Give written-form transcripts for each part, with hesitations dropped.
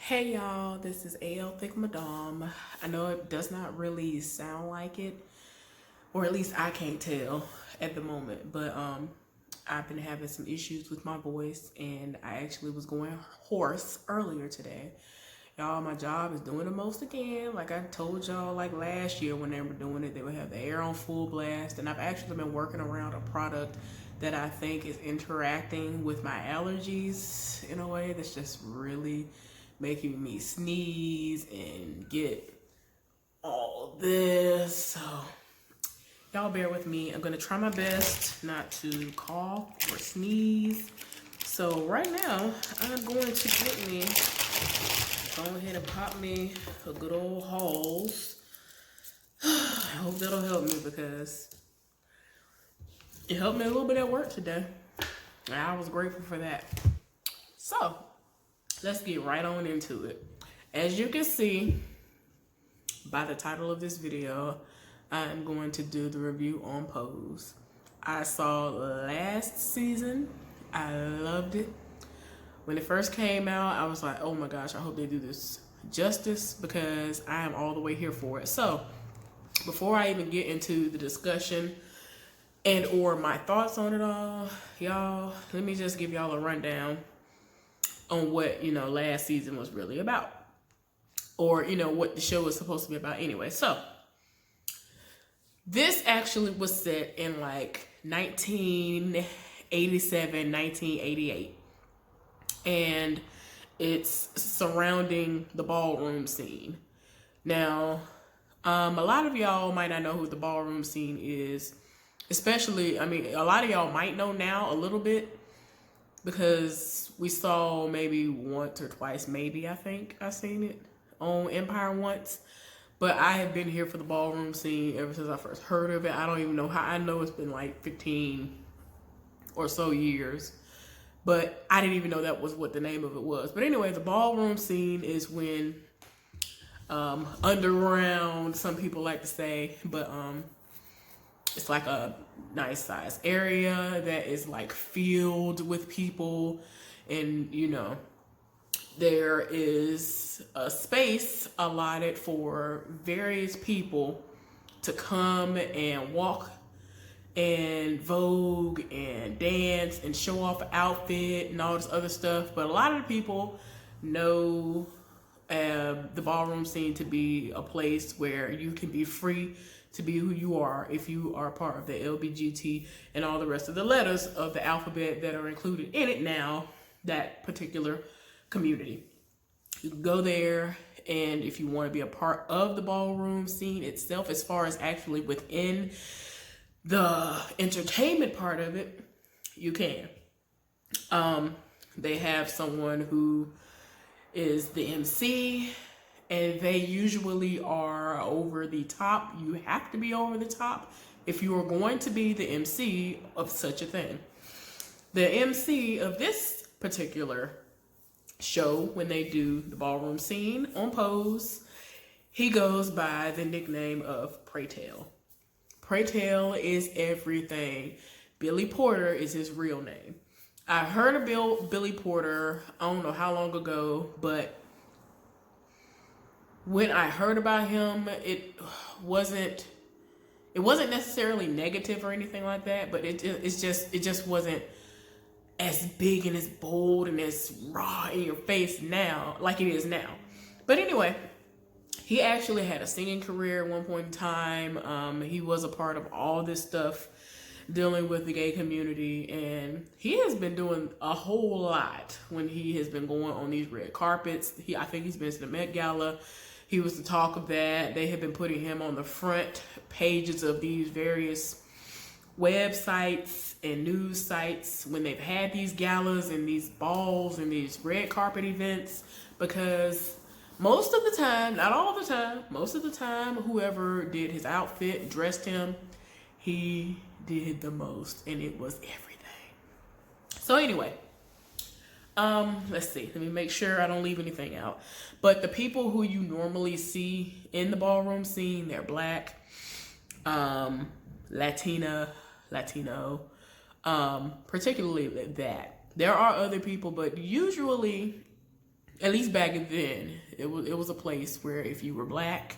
Hey y'all, this is AL Thick Madame. I know it does not really sound like it, or at least I can't tell at the moment, but I've been having some issues with my voice and I actually was going hoarse earlier today. Y'all, my job is doing the most again. Like I told y'all, like last year when they were doing it, they would have the air on full blast, and I've actually been working around a product that I think is interacting with my allergies in a way that's just really making me sneeze and get all this. So y'all bear with me. I'm gonna try my best not to cough or sneeze. So right now, I'm going to go ahead and pop me a good old Halls. I hope that'll help me because it helped me a little bit at work today. And I was grateful for that. So let's get right on into it. As you can see by the title of this video, I'm going to do the review on Pose. I saw last season. I loved it. When it first came out, I was like, oh my gosh, I hope they do this justice because I am all the way here for it. So before I even get into the discussion and or my thoughts on it all, y'all, let me just give y'all a rundown on what, last season was really about. Or, what the show was supposed to be about anyway. So this actually was set in like 1987, 1988. And it's surrounding the ballroom scene. Now, a lot of y'all might not know who the ballroom scene is. Especially, a lot of y'all might know now a little bit because we saw maybe once or twice, maybe I think I've seen it on Empire once. But I have been here for the ballroom scene ever since I first heard of it. I don't even know how. I know it's been like 15 or so years. But I didn't even know that was what the name of it was. But anyway, the ballroom scene is when underground, some people like to say, but it's like a nice size area that is like filled with people. And, there is a space allotted for various people to come and walk and vogue and dance and show off an outfit and all this other stuff. But a lot of the people know the ballroom scene to be a place where you can be free to be who you are if you are part of the LBGT and all the rest of the letters of the alphabet that are included in it now, that particular community. You can go there, and if you want to be a part of the ballroom scene itself, as far as actually within the entertainment part of it, you can. They have someone who is the MC, and they usually are over the top. You have to be over the top if you are going to be the MC of such a thing. The MC of this particular show, when they do the ballroom scene on Pose, he goes by the nickname of Pray Tell. Pray Tell is everything. Billy Porter is his real name. I heard of Billy Porter, I don't know how long ago, but when I heard about him, it wasn't necessarily negative or anything like that, but it just wasn't as big and as bold and as raw in your face now, like it is now. But anyway, he actually had a singing career at one point in time. He was a part of all this stuff dealing with the gay community, and he has been doing a whole lot when he has been going on these red carpets. I think he's been to the Met Gala. He was the talk of that. They have been putting him on the front pages of these various websites and news sites when they've had these galas and these balls and these red carpet events, because most of the time, not all the time, most of the time, whoever did his outfit, dressed him, he did the most, and it was everything. So anyway, let's see. Let me make sure I don't leave anything out. But the people who you normally see in the ballroom scene, they're Black, Latino, particularly that. There are other people, but usually at least back then, it was a place where if you were black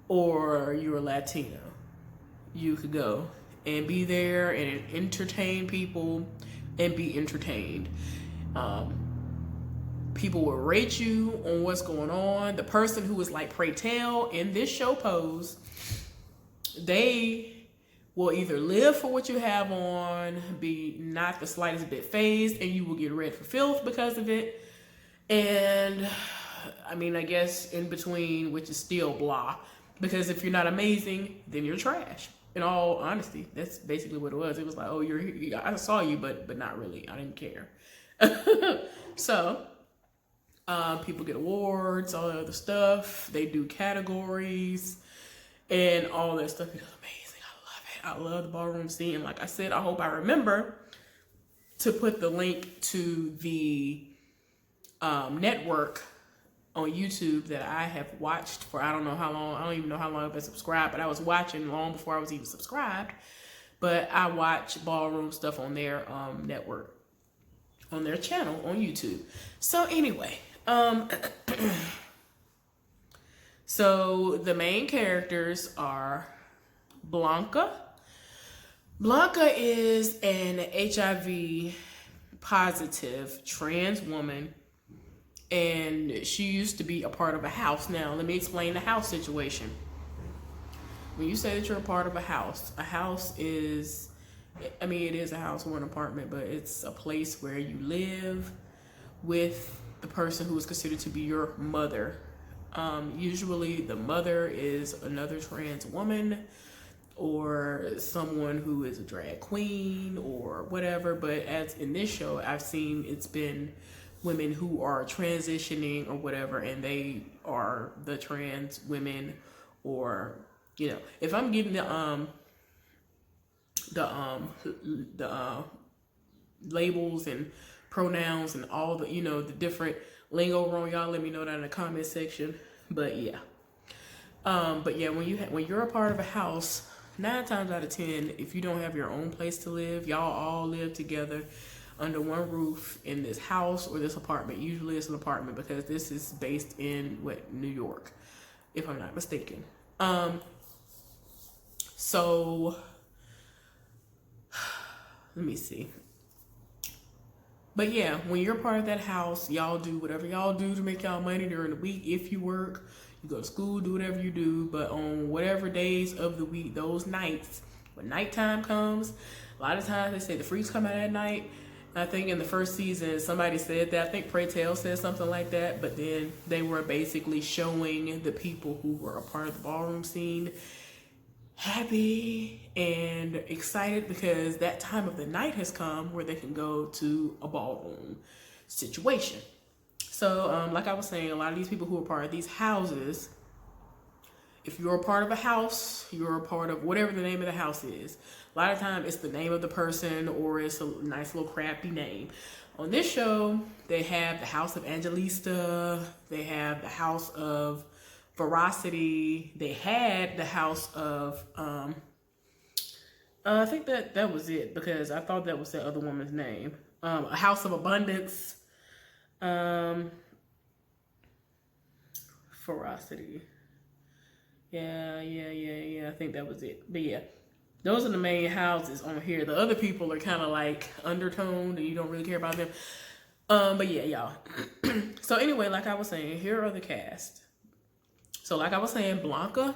or you were Latino, you could go and be there and entertain people and be entertained. People will rate you on what's going on. The person who is like pray tell in this show pose, they will either live for what you have on, be not the slightest bit phased, and you will get read for filth because of it. And I mean, I guess in between, which is still blah, because if you're not amazing, then you're trash. In all honesty, that's basically what it was. It was like, oh, I saw you, but not really. I didn't care. So people get awards, all the other stuff. They do categories and all that stuff. It was amazing. I love it. I love the ballroom scene. And like I said, I hope I remember to put the link to the network on YouTube that I have watched for I don't know how long. I don't even know how long I've been subscribed, but I was watching long before I was even subscribed. But I watch ballroom stuff on their network, on their channel on YouTube. So anyway, so the main characters are Blanca. Blanca is an HIV positive trans woman, and she used to be a part of a house. Now, let me explain the house situation. When you say that you're a part of a house is, I mean, it is a house or an apartment, but it's a place where you live with the person who is considered to be your mother. Usually the mother is another trans woman or someone who is a drag queen or whatever. But as in this show, I've seen it's been women who are transitioning or whatever, and they are the trans women, or you know, if I'm getting the labels and pronouns and all the, you know, the different lingo wrong, y'all let me know that in the comment section. But yeah, when you're a part of a house, 9 times out of 10, if you don't have your own place to live, y'all all live together under one roof in this house or this apartment. Usually it's an apartment because this is based in New York, if I'm not mistaken. So let me see. But yeah, when you're part of that house, y'all do whatever y'all do to make y'all money during the week. If you work, you go to school, do whatever you do. But on whatever days of the week, those nights, when nighttime comes, a lot of times they say the freaks come out at night. I think in the first season, somebody said that. I think Pray Tell said something like that. But then they were basically showing the people who were a part of the ballroom scene happy and excited because that time of the night has come where they can go to a ballroom situation. So like I was saying, a lot of these people who are part of these houses, if you're a part of a house, you're a part of whatever the name of the house is. A lot of times it's the name of the person or it's a nice little crafty name. On this show, they have the House of Angelista, they have the House of Veracity, they had the House of, I think that was it because I thought that was the other woman's name. A House of Abundance, Veracity. Yeah, I think that was it. But yeah, those are the main houses on here. The other people are kind of like undertoned and you don't really care about them. But yeah, y'all. So anyway, like I was saying, here are the cast. So like I was saying, Blanca,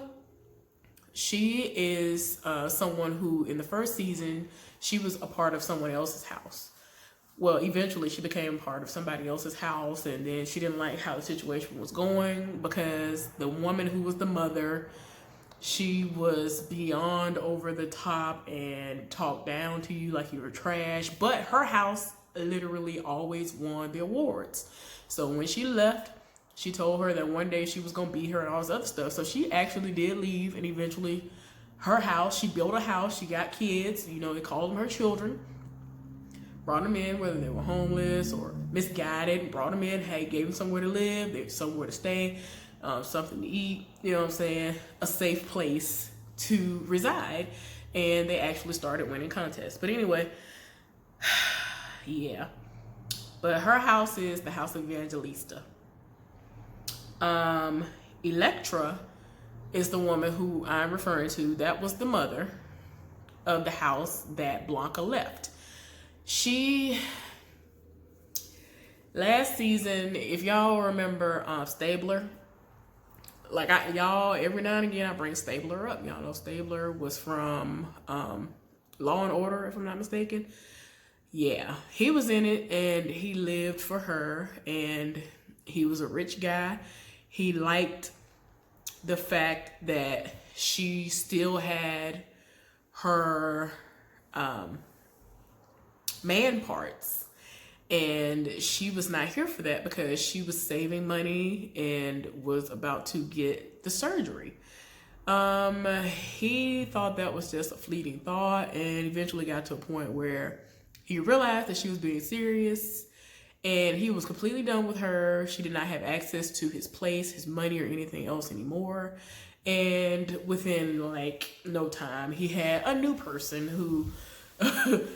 she is someone who in the first season, she was a part of someone else's house. Well, eventually she became part of somebody else's house, and then she didn't like how the situation was going because the woman who was the mother, she was beyond over the top and talked down to you like you were trash. But her house literally always won the awards. So when she left, she told her that one day she was going to beat her and all this other stuff. So she actually did leave, and eventually her house, she built a house, she got kids, you know, they called them her children. Brought them in, whether they were homeless or misguided, brought them in, hey, gave them somewhere to live, they somewhere to stay, something to eat, you know what I'm saying, a safe place to reside, and they actually started winning contests. But anyway, yeah. But her house is the house of Evangelista. Electra is the woman who I'm referring to. That was the mother of the house that Blanca left. She, last season, if y'all remember Stabler, like y'all, every now and again I bring Stabler up. Y'all know Stabler was from Law and Order, if I'm not mistaken. Yeah, he was in it, and he lived for her, and he was a rich guy. He liked the fact that she still had her man parts, and she was not here for that because she was saving money and was about to get the surgery. He thought that was just a fleeting thought, and eventually got to a point where he realized that she was being serious, and he was completely done with her. She did not have access to his place, his money, or anything else anymore. And within like no time, he had a new person who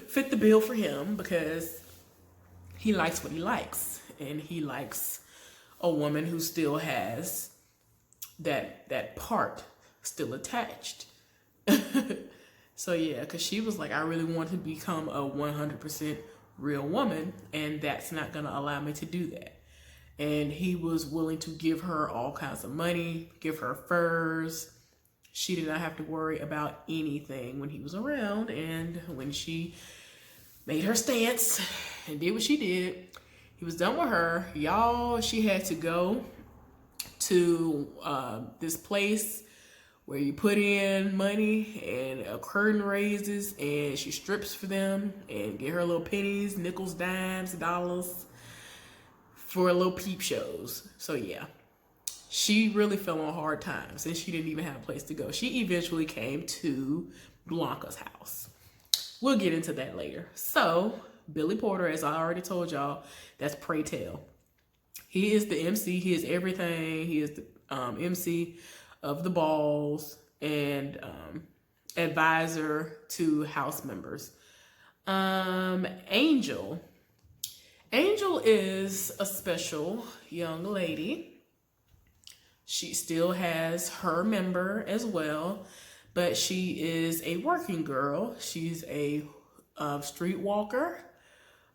fit the bill for him, because he likes what he likes, and he likes a woman who still has that part still attached. So yeah, because she was like, I really want to become a 100% real woman, and that's not going to allow me to do that. And he was willing to give her all kinds of money, give her furs. She did not have to worry about anything when he was around. And when she made her stance and did what she did, he was done with her. Y'all, she had to go to this place where you put in money and a curtain raises, and she strips for them and get her little pennies, nickels, dimes, dollars for little peep shows. So yeah, she really fell on hard times, and she didn't even have a place to go. She eventually came to Blanca's house. We'll get into that later. So Billy Porter, as I already told y'all, that's Pray Tell. He is the MC. He is everything. He is the MC of the balls and advisor to house members. Angel is a special young lady. She still has her member as well, but she is a working girl. She's a streetwalker.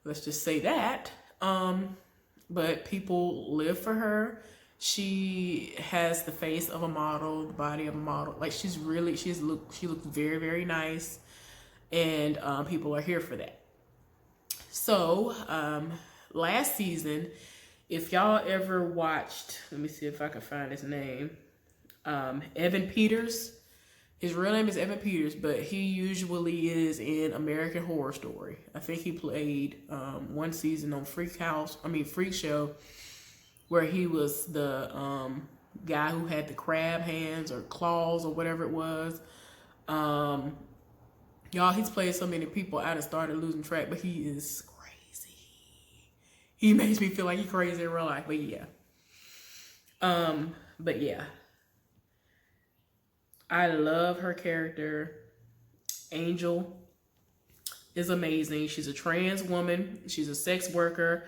Let's just say that. But people live for her. She has the face of a model, the body of a model. Like she looks very, very nice, and people are here for that. So last season, if y'all ever watched, let me see if I can find his name, Evan Peters. His real name is Evan Peters, but he usually is in American Horror Story. I think he played one season on Freak Show, where he was the guy who had the crab hands or claws or whatever it was. Y'all, he's played so many people, I just started losing track, but he is crazy. He makes me feel like he's crazy in real life, but yeah. I love her character. Angel is amazing. She's a trans woman. She's a sex worker.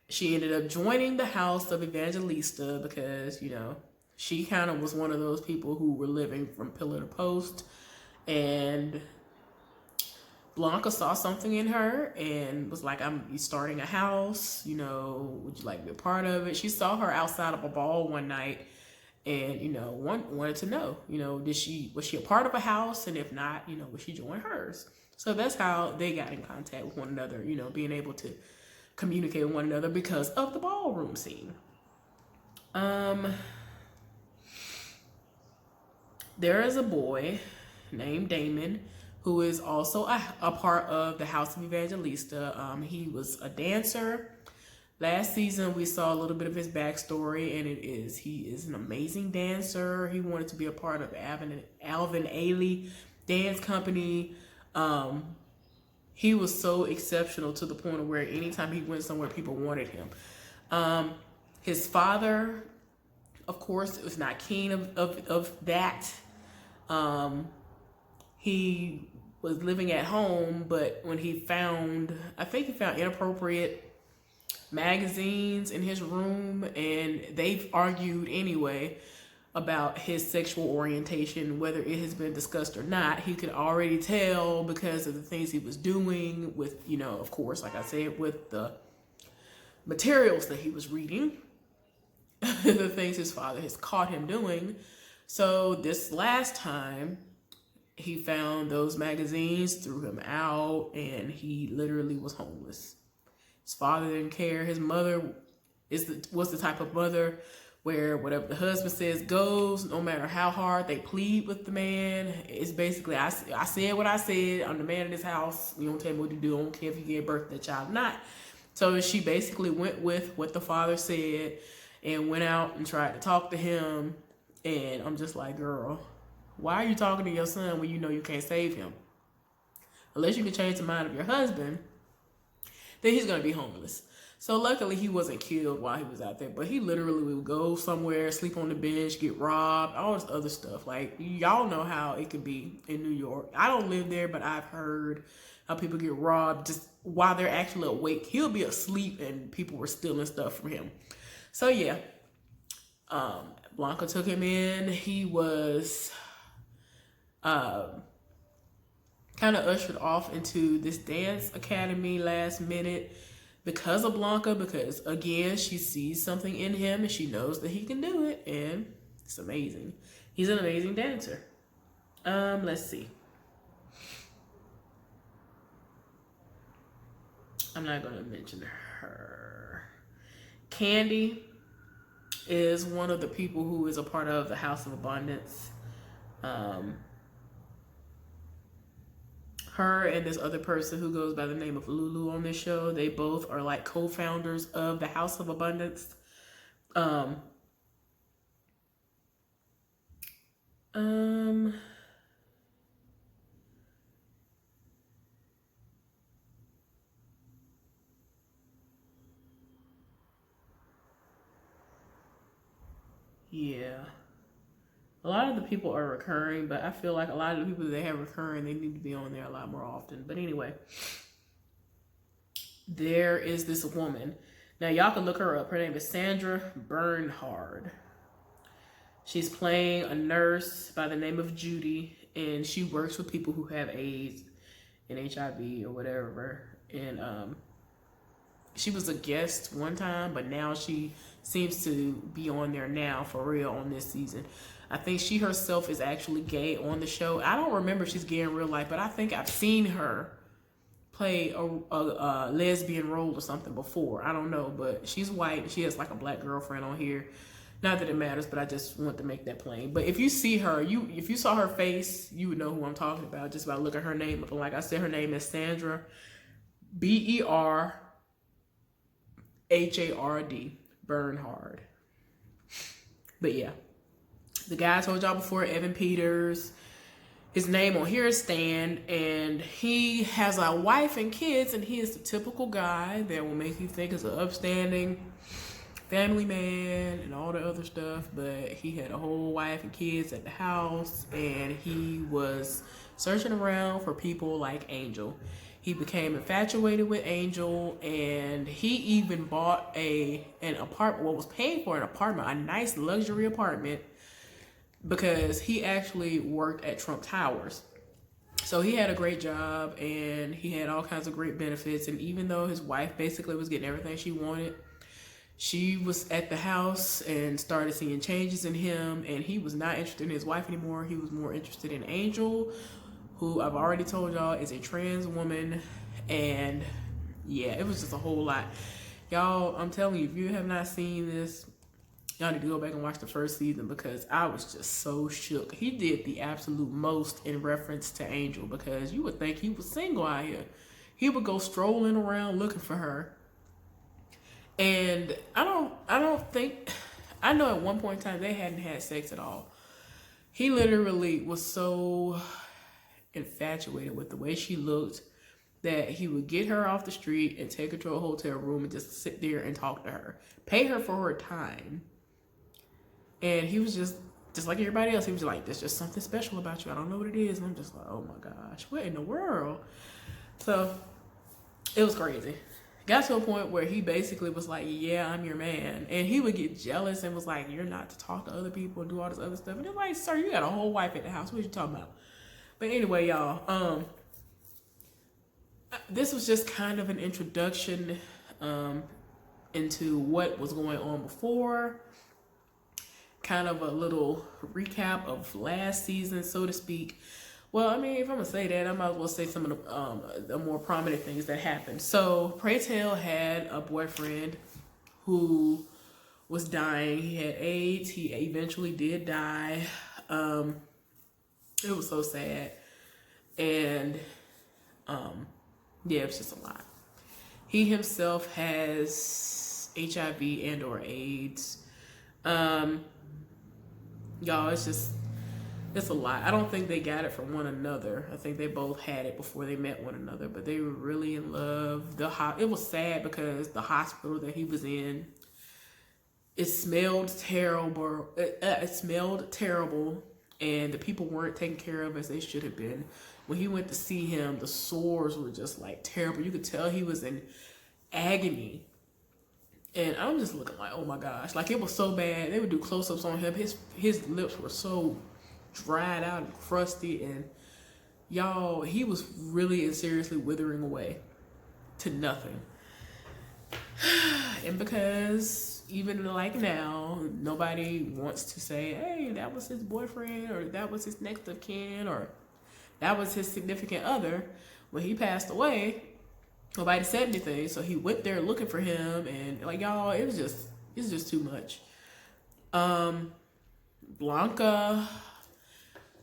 She ended up joining the house of Evangelista because, you know, she kind of was one of those people who were living from pillar to post. And Blanca saw something in her and was like, I'm starting a house, you know, would you like to be a part of it? She saw her outside of a ball one night and, you know, wanted to know, you know, was she a part of a house? And if not, you know, would she join hers? So that's how they got in contact with one another, you know, being able to communicate with one another because of the ballroom scene. There is a boy named Damon who is also a part of the House of Evangelista. He was a dancer. Last season, we saw a little bit of his backstory, and he is an amazing dancer. He wanted to be a part of Alvin Ailey dance company. He was so exceptional to the point of where anytime he went somewhere, people wanted him. His father, of course, was not keen of that. He was living at home, but when I think he found inappropriate magazines in his room, and they've argued anyway about his sexual orientation, whether it has been discussed or not. He could already tell because of the things he was doing with, you know, of course, like I said, with the materials that he was reading, the things his father has caught him doing. So this last time, he found those magazines, threw him out, and he literally was homeless. His father didn't care. His mother was the type of mother where whatever the husband says goes, no matter how hard they plead with the man. It's basically, I said what I said. I'm the man in this house. You don't tell me what to do. I don't care if you gave birth to that child or not. So she basically went with what the father said and went out and tried to talk to him. And I'm just like, girl, why are you talking to your son when you know you can't save him? Unless you can change the mind of your husband, then he's going to be homeless. So luckily he wasn't killed while he was out there, but he literally would go somewhere, sleep on the bench, get robbed, all this other stuff. Like, y'all know how it could be in New York. I don't live there, but I've heard how people get robbed just while they're actually awake. He'll be asleep and people were stealing stuff from him. So yeah, Blanca took him in. He was kind of ushered off into this dance academy last minute because of Blanca, because again, she sees something in him and she knows that he can do it, and it's amazing. He's an amazing dancer. Let's see. I'm not going to mention her. Candy is one of the people who is a part of the House of Abundance. Her and this other person who goes by the name of Lulu on this show, they both are like co-founders of the House of Abundance. Yeah. A lot of the people are recurring, but I feel like a lot of the people that they have recurring, they need to be on there a lot more often. But anyway, there is this woman. Now, y'all can look her up. Her name is Sandra Bernhard. She's playing a nurse by the name of Judy, and she works with people who have AIDS and HIV or whatever. And she was a guest one time, but now she seems to be on there now for real on this season. I think she herself is actually gay on the show. I don't remember if she's gay in real life, but I think I've seen her play a lesbian role or something before. I don't know, but she's white. She has like a black girlfriend on here. Not that it matters, but I just want to make that plain. But if you see her, if you saw her face, you would know who I'm talking about just by looking her name up. And like I said, her name is Sandra Bernhard Bernhard. But yeah, the guy I told y'all before, Evan Peters, his name on here is Stan, and he has a wife and kids, and he is the typical guy that will make you think is an upstanding family man and all the other stuff. But he had a whole wife and kids at the house, and he was searching around for people like Angel. He became infatuated with Angel, and he even bought an apartment, was paying for an apartment, a nice luxury apartment, because he actually worked at Trump Towers. So he had a great job, and he had all kinds of great benefits. And even though his wife basically was getting everything she wanted, she was at the house and started seeing changes in him, and he was not interested in his wife anymore. He was more interested in Angel, who I've already told y'all is a trans woman. And yeah, it was just a whole lot. Y'all, I'm telling you, if you have not seen this, y'all need to go back and watch the first season, because I was just so shook. He did the absolute most in reference to Angel, because you would think he was single out here. He would go strolling around looking for her. And I know at one point in time they hadn't had sex at all. He literally was so infatuated with the way she looked that he would get her off the street and take her to a hotel room and just sit there and talk to her, pay her for her time. And he was just like everybody else. He was like, there's just something special about you. I don't know what it is. And I'm just like, oh my gosh, what in the world? So it was crazy. got to a point where he basically was like, yeah, I'm your man. And he would get jealous and was like, you're not to talk to other people and do all this other stuff. And they're like, sir, you got a whole wife at the house. What are you talking about? But anyway, y'all, this was just kind of an introduction into what was going on before. Kind of a little recap of last season, so to speak. Well, I mean, if I'm gonna say that, I might as well say some of the more prominent things that happened. So, Pray Tell had a boyfriend who was dying. He had AIDS. He eventually did die. It was so sad, and yeah, it was just a lot. He himself has HIV and/or AIDS. Y'all, it's a lot. I don't think they got it from one another. I think they both had it before they met one another, but they were really in love. It was sad because the hospital that he was in, it smelled terrible. It smelled terrible, and the people weren't taken care of as they should have been. When he went to see him, the sores were just like terrible. You could tell he was in agony. And I'm just looking like, oh my gosh, like it was so bad. They would do close-ups on him. His lips were so dried out and crusty, and y'all, he was really and seriously withering away to nothing. And because even like now, nobody wants to say, hey, that was his boyfriend, or that was his next of kin, or that was his significant other. When he passed away, nobody said anything, so he went there looking for him, and like, y'all, it's just too much. Blanca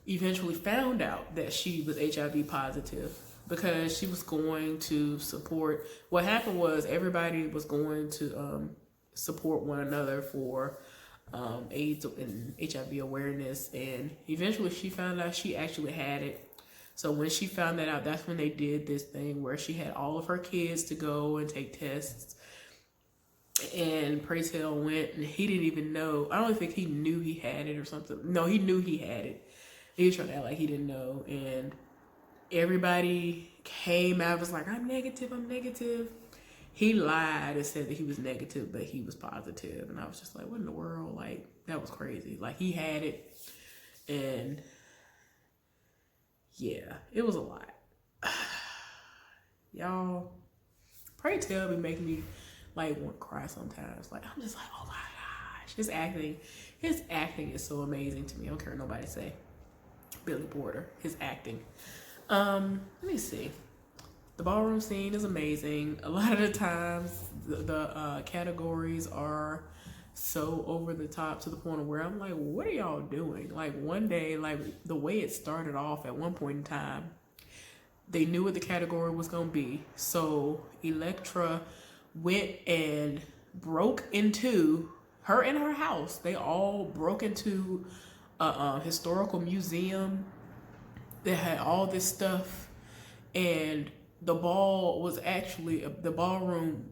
eventually found out that she was HIV positive because she was going to support. What happened was everybody was going to support one another for AIDS and HIV awareness, and eventually she found out she actually had it. So when she found that out, that's when they did this thing where she had all of her kids to go and take tests. And Pray Tell went, and he didn't even know. I don't think he knew he had it or something. No, he knew he had it. He was trying to act like he didn't know. And everybody came out, was like, I'm negative, I'm negative. He lied and said that he was negative, but he was positive. And I was just like, what in the world? Like, that was crazy. Like, he had it, and yeah, it was a lot. Y'all, Pray Tell be making me like want to cry sometimes. Like, I'm just like, oh my gosh, his acting is so amazing to me. I don't care what nobody say. Billy Porter, his acting. Let me see. The ballroom scene is amazing. A lot of the times the categories are so over the top to the point of where I'm like, what are y'all doing? Like, one day, like the way it started off at one point in time, they knew what the category was going to be. So Electra went and broke into her and her house. They all broke into a historical museum that had all this stuff, and the ball was actually the ballroom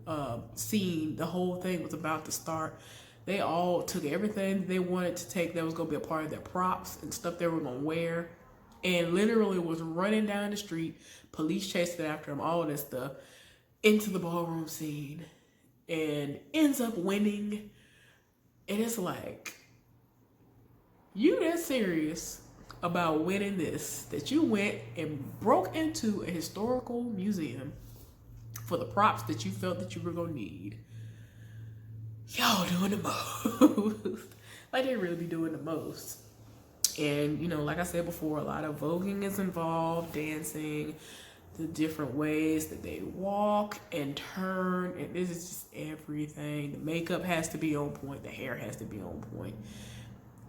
scene. The whole thing was about to start. They all took everything they wanted to take that was going to be a part of their props and stuff they were going to wear, and literally was running down the street, police chasing after them, all this stuff, into the ballroom scene, and ends up winning. And it's like, you that serious about winning this, that you went and broke into a historical museum for the props that you felt that you were going to need. Y'all doing the most. Like, they really be doing the most. And, you know, like I said before, a lot of voguing is involved, dancing, the different ways that they walk and turn, and this is just everything. The makeup has to be on point, the hair has to be on point.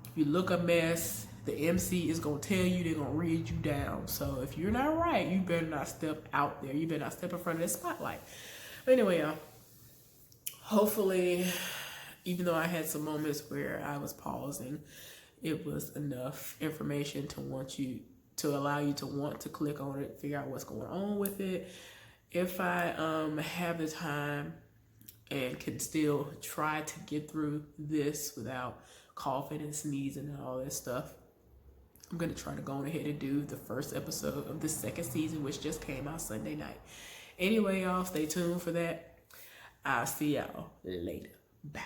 If you look a mess, the MC is going to tell you, they're going to read you down. So if you're not right, you better not step out there. You better not step in front of the spotlight. But anyway, y'all, hopefully, even though I had some moments where I was pausing, it was enough information to allow you to want to click on it, figure out what's going on with it. If I have the time and can still try to get through this without coughing and sneezing and all that stuff, I'm going to try to go ahead and do the first episode of the second season, which just came out Sunday night. Anyway, y'all, stay tuned for that. I'll see y'all later. Bye.